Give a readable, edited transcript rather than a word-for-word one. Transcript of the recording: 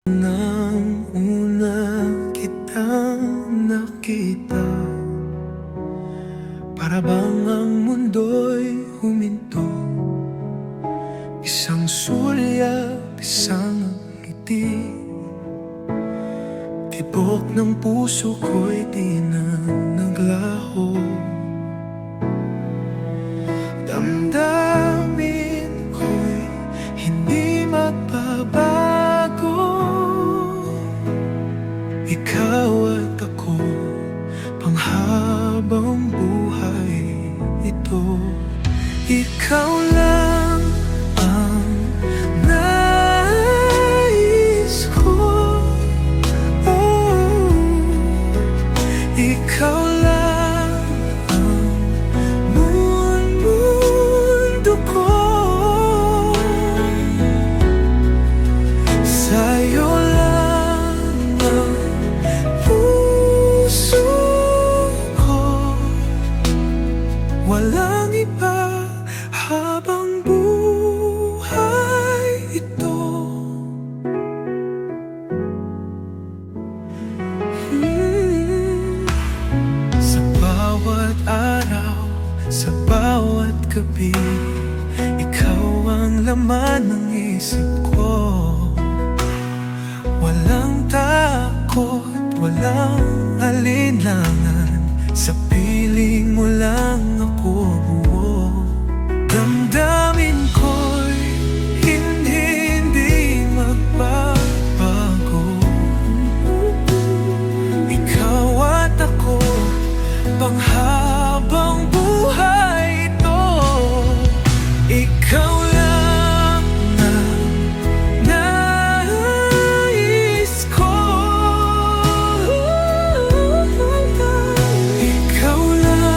Nang una kitang nakita, para bang ang mundo'y huminto. Isang sulyap, isang ngiti, tibok ng puso ko'y di na naglaho. Damdamin ko'y hindi magbabago. Ikaw at ako, panghabang buhay ito. Ikaw lang ang nais ko. Oh, ikaw lang ang mundo ko. Sa'yo lang ang puso ko, walang iba habang buhay ito. Sa bawat araw, sa bawat gabi, ikaw ang laman ng isip